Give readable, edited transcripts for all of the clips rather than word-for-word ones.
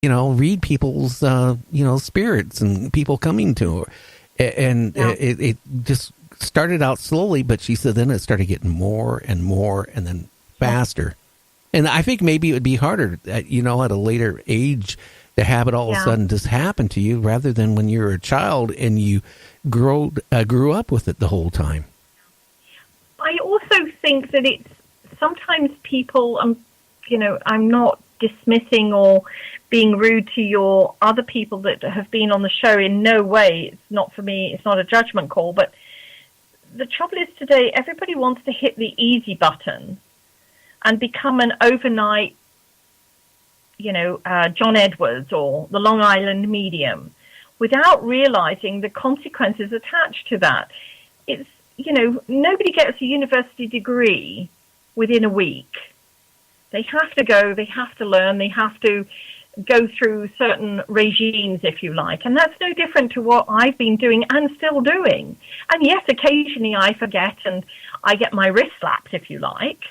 read people's, spirits and people coming to her. And it just started out slowly, but she said then it started getting more and more and then faster. And I think maybe it would be harder at a later age to have it all of a sudden just happen to you rather than when you're a child and you grew up with it the whole time. I also think that it's sometimes people, I'm not dismissing or being rude to your other people that have been on the show in no way. It's not for me. It's not a judgment call. But the trouble is today, everybody wants to hit the easy button and become an overnight, John Edwards or the Long Island medium without realizing the consequences attached to that. It's, nobody gets a university degree within a week. They have to go, they have to learn, they have to go through certain regimes, if you like. And that's no different to what I've been doing and still doing. And yes, occasionally I forget and I get my wrist slapped, if you like,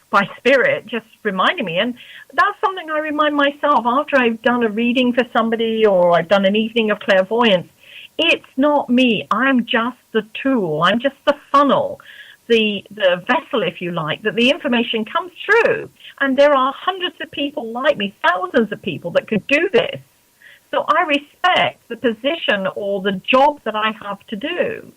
by spirit, just reminding me. And that's something I remind myself after I've done a reading for somebody or I've done an evening of clairvoyance. It's not me. I'm just the tool. I'm just the funnel, the vessel, if you like, that the information comes through. And there are hundreds of people like me, thousands of people that could do this. So I respect the position or the job that I have to do.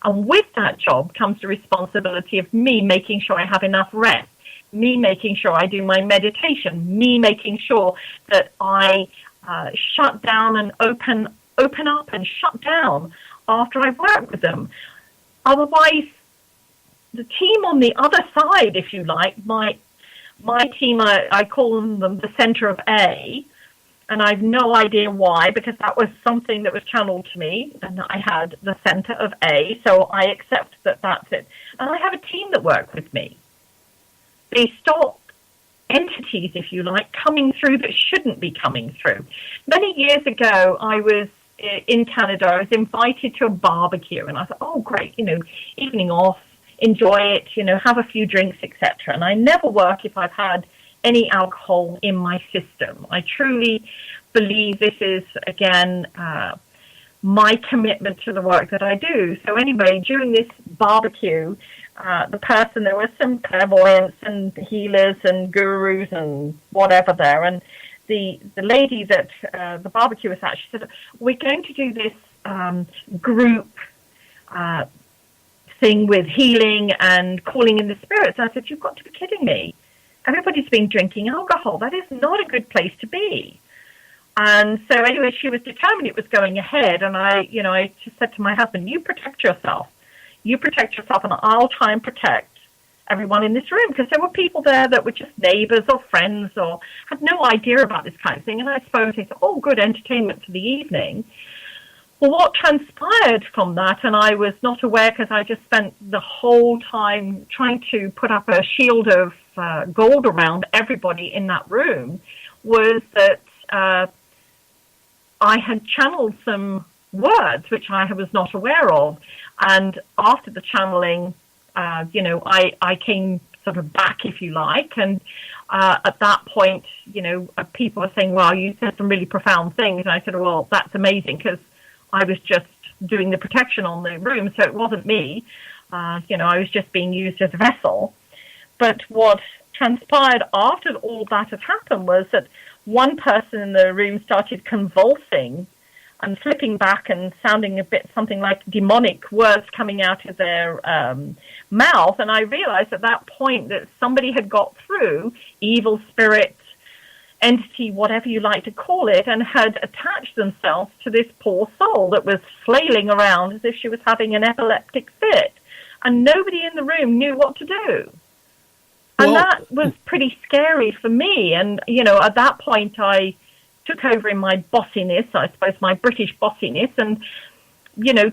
And with that job comes the responsibility of me making sure I have enough rest, me making sure I do my meditation, me making sure that I shut down and open up and shut down after I've worked with them. Otherwise, the team on the other side, if you like, my team, I call them the center of A, and I've no idea why, because that was something that was channeled to me, and I had the center of A, so I accept that that's it. And I have a team that work with me. They stop entities, if you like, coming through that shouldn't be coming through. Many years ago, I was in Canada. I was invited to a barbecue, and I thought, oh, great, evening off, enjoy it, have a few drinks, etc. And I never work if I've had any alcohol in my system. I truly believe this is, again, my commitment to the work that I do. So anyway, during this barbecue, there was some clairvoyants and healers and gurus and whatever there. And the lady that the barbecue was at, she said, we're going to do this group thing with healing and calling in the spirits. I said, you've got to be kidding me. Everybody's been drinking alcohol. That is not a good place to be. And so anyway, she was determined it was going ahead. And I just said to my husband, you protect yourself. You protect yourself, and I'll try and protect everyone in this room. Because there were people there that were just neighbors or friends or had no idea about this kind of thing. And I suppose they thought, oh, good entertainment for the evening. Well, what transpired from that, and I was not aware because I just spent the whole time trying to put up a shield of gold around everybody in that room, was that I had channeled some words which I was not aware of. And after the channeling, I came sort of back, if you like, and at that point, people were saying, well, you said some really profound things. And I said, well, that's amazing, because I was just doing the protection on the room, so it wasn't me. I was just being used as a vessel. But what transpired after all that had happened was that one person in the room started convulsing and flipping back and sounding a bit something like demonic words coming out of their mouth. And I realized at that point that somebody had got through, evil spirit, entity, whatever you like to call it, and had attached themselves to this poor soul that was flailing around as if she was having an epileptic fit. And nobody in the room knew what to do. And that was pretty scary for me. And, at that point, I took over in my bossiness, I suppose my British bossiness, and,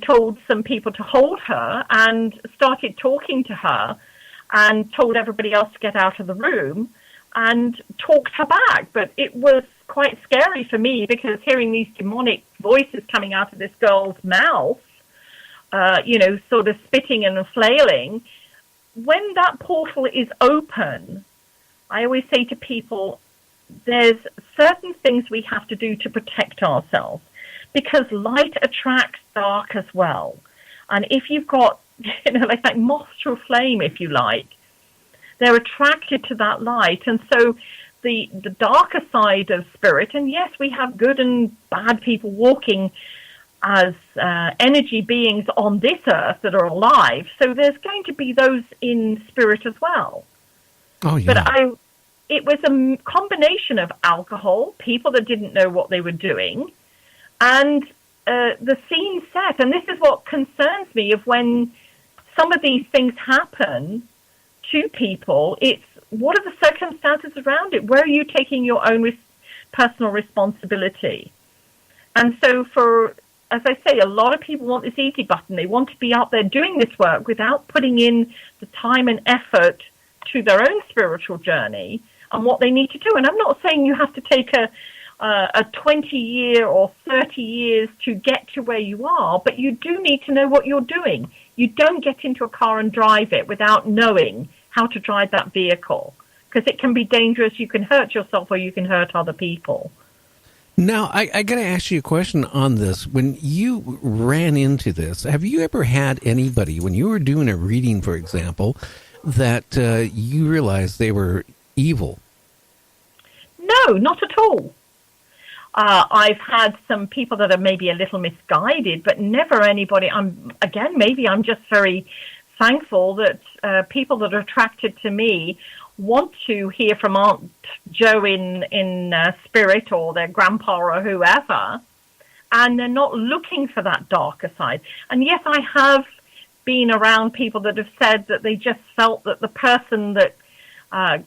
told some people to hold her and started talking to her and told everybody else to get out of the room and talked her back. But it was quite scary for me, because hearing these demonic voices coming out of this girl's mouth, sort of spitting and flailing, when that portal is open, I always say to people, there's certain things we have to do to protect ourselves, because light attracts dark as well. And if you've got, like moth to a flame, if you like, they're attracted to that light. And so the darker side of spirit, and yes, we have good and bad people walking as energy beings on this earth that are alive. So there's going to be those in spirit as well. Oh, yeah. But it was a combination of alcohol, people that didn't know what they were doing, and the scene set. And this is what concerns me of when some of these things happen to people. It's what are the circumstances around it? Where are you taking your own personal responsibility? And so as I say, a lot of people want this easy button. They want to be out there doing this work without putting in the time and effort to their own spiritual journey and what they need to do. And I'm not saying you have to take a 20-year or 30 years to get to where you are, but you do need to know what you're doing. You don't get into a car and drive it without knowing how to drive that vehicle, because it can be dangerous. You can hurt yourself or you can hurt other people. Now, I got to ask you a question on this. When you ran into this, have you ever had anybody, when you were doing a reading, for example, that you realized they were evil? No, not at all. I've had some people that are maybe a little misguided, but never anybody. Maybe I'm just very thankful that people that are attracted to me want to hear from Aunt Jo in spirit, or their grandpa or whoever, and they're not looking for that darker side. And yes, I have been around people that have said that they just felt that the person that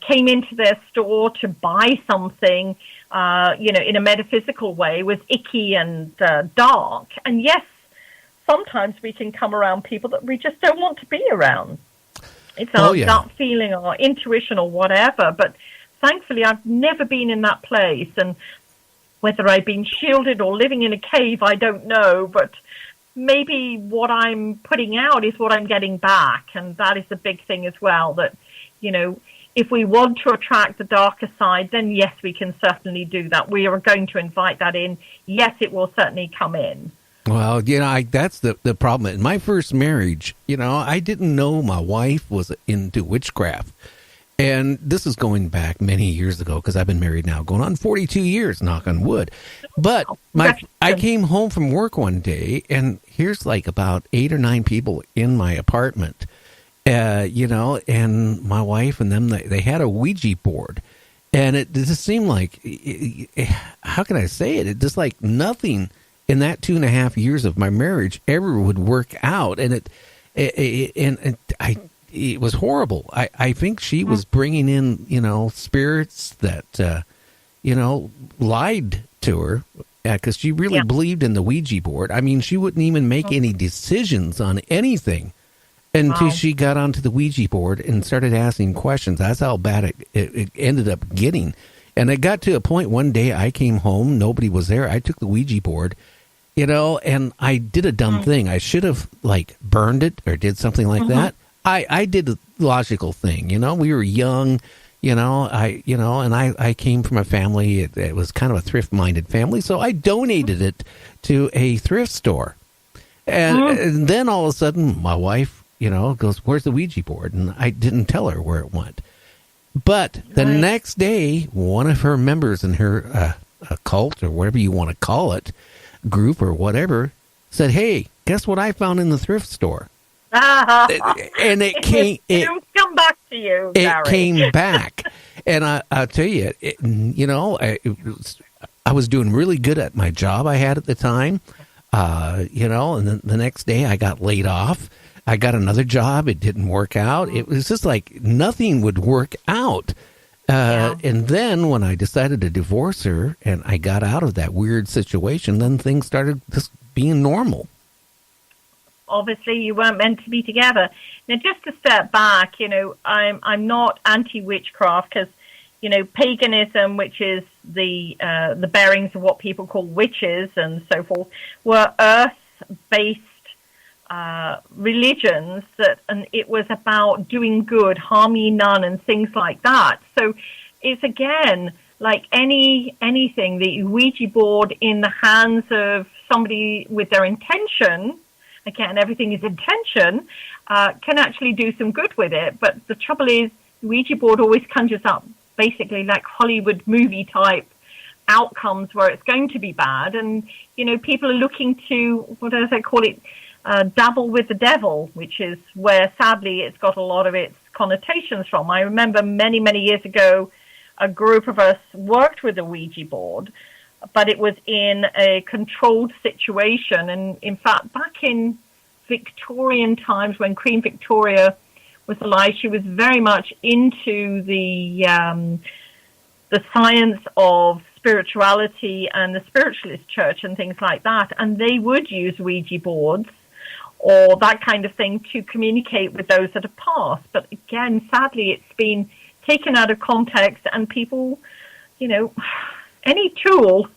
came into their store to buy something, in a metaphysical way, was icky and dark. And yes, sometimes we can come around people that we just don't want to be around. It's our gut feeling or intuition or whatever. But thankfully, I've never been in that place. And whether I've been shielded or living in a cave, I don't know. But maybe what I'm putting out is what I'm getting back. And that is the big thing as well, that, if we want to attract the darker side, then yes, we can certainly do that. We are going to invite that in. Yes, it will certainly come in. Well, that's the problem. In my first marriage, I didn't know my wife was into witchcraft. And this is going back many years ago, because I've been married now, going on 42 years, knock on wood. But I came home from work one day, and here's like about 8 or 9 people in my apartment. And my wife and them, they had a Ouija board. And it just seemed like, how can I say it? It just like nothing in that 2.5 years of my marriage ever would work out. And it was horrible. I think she was bringing in, spirits that, lied to her, because she really believed in the Ouija board. I mean, she wouldn't even make any decisions on anything until she got onto the Ouija board and started asking questions. That's how bad it ended up getting. And it got to a point one day I came home, nobody was there. I took the Ouija board, and I did a dumb thing. I should have burned it or did something like that. I did a logical thing, we were young, and I came from a family, it was kind of a thrift-minded family, so I donated it to a thrift store. And then all of a sudden, my wife, goes, "Where's the Ouija board?" And I didn't tell her where it went. But the next day, one of her members in her cult, or whatever you want to call it, group or whatever, said, "Hey, guess what I found in the thrift store?" And it came. It come back to you. It came back, and I'll tell you, I was doing really good at my job I had at the time, and then the next day I got laid off. I got another job. It didn't work out. It was just like nothing would work out. And then when I decided to divorce her and I got out of that weird situation, then things started just being normal. Obviously, you weren't meant to be together. Now, just to step back, I'm not anti-witchcraft, because, paganism, which is the bearings of what people call witches and so forth, were earth-based religions and it was about doing good, harm ye none, and things like that. So it's again like anything, the Ouija board in the hands of somebody with their intention, again, everything is intention, can actually do some good with it. But the trouble is, the Ouija board always conjures up basically like Hollywood movie type outcomes where it's going to be bad. And, people are looking to, what do I call it, dabble with the devil, which is where sadly it's got a lot of its connotations from. I remember many, many years ago, a group of us worked with a Ouija board, but it was in a controlled situation. And in fact, back in Victorian times, when Queen Victoria was alive, she was very much into the science of spirituality and the spiritualist church and things like that. And they would use Ouija boards or that kind of thing to communicate with those that have passed. But again, sadly, it's been taken out of context, and people, any tool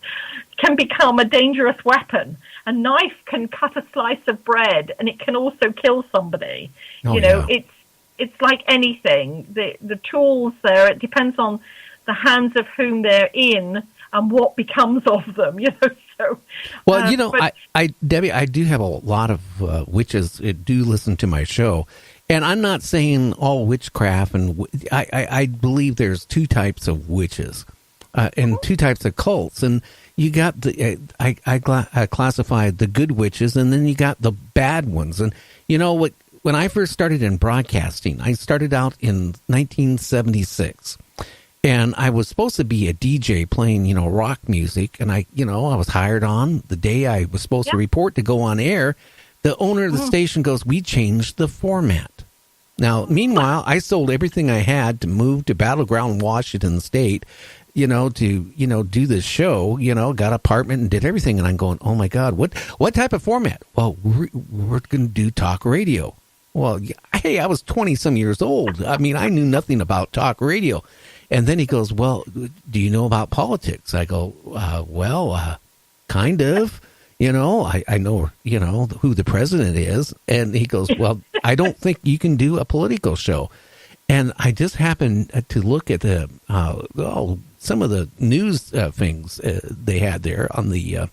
can become a dangerous weapon. A knife can cut a slice of bread, and it can also kill somebody. It's like anything. The tools there, it depends on the hands of whom they're in and what becomes of them. So. Well, Debbie, I do have a lot of witches that do listen to my show. And I'm not saying all witchcraft, and I believe there's two types of witches and two types of cults. And you got I classified the good witches, and then you got the bad ones. And when I first started in broadcasting, I started out in 1976. And I was supposed to be a DJ playing, rock music. And I was hired on the day I was supposed to report to go on air. The owner of the station goes, "We changed the format." Now, meanwhile, I sold everything I had to move to Battleground, Washington State, to do this show, got an apartment and did everything. And I'm going, oh, my God, what type of format? Well, we're going to do talk radio. Well, hey, I was 20-some years old. I mean, I knew nothing about talk radio. And then he goes, well, do you know about politics? I go, kind of. I know, who the president is. And he goes, well, I don't think you can do a political show. And I just happened to look at some of the news things they had there on the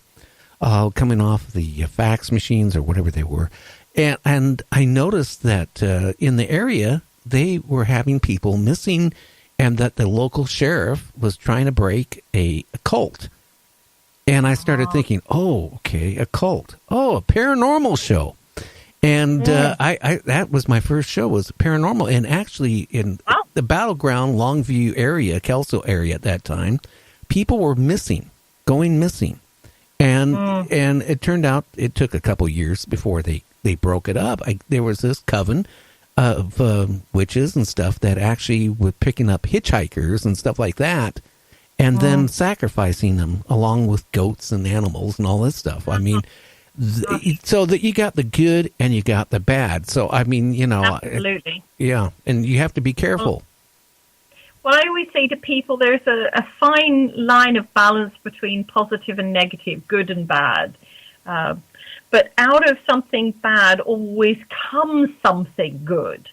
coming off the fax machines or whatever they were. And I noticed that in the area, they were having people missing, and that the local sheriff was trying to break a cult. And I started thinking, oh, okay, a cult. Oh, a paranormal show. And I that was my first show, was paranormal. And actually in the Battleground, Longview area, Kelso area at that time, people were going missing. And it turned out it took a couple years before they broke it up. There was this coven of witches and stuff that actually were picking up hitchhikers and stuff like that, and then sacrificing them along with goats and animals and all this stuff. I mean, so that you got the good and you got the bad. So, I mean, absolutely. Yeah, and you have to be careful. Well, I always say to people, there's a fine line of balance between positive and negative, good and bad. But out of something bad always comes something good.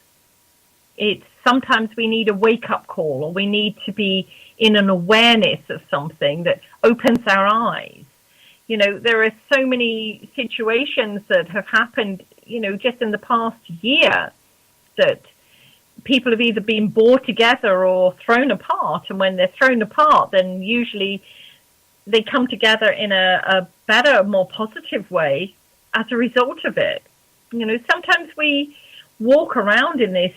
Sometimes we need a wake-up call, or we need to be in an awareness of something that opens our eyes. There are so many situations that have happened, just in the past year, that people have either been brought together or thrown apart. And when they're thrown apart, then usually they come together in a better, more positive way as a result of it. Sometimes we walk around in this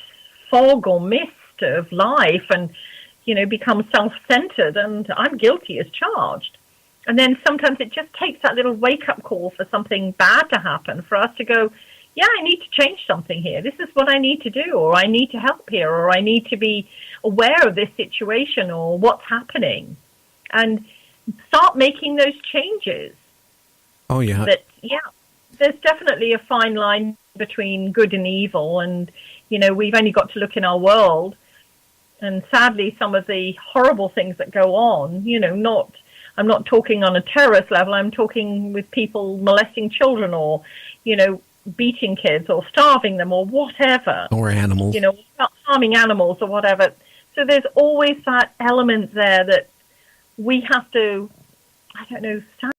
fog or mist of life and, become self-centered, and I'm guilty as charged. And then sometimes it just takes that little wake-up call for something bad to happen, for us to go, yeah, I need to change something here. This is what I need to do, or I need to help here, or I need to be aware of this situation or what's happening, and start making those changes. Oh, yeah. There's definitely a fine line between good and evil, and, we've only got to look in our world, and sadly some of the horrible things that go on, I'm not talking on a terrorist level, I'm talking with people molesting children, or, beating kids or starving them or whatever. Or animals. Harming animals or whatever. So there's always that element there that we have to, I don't know, stand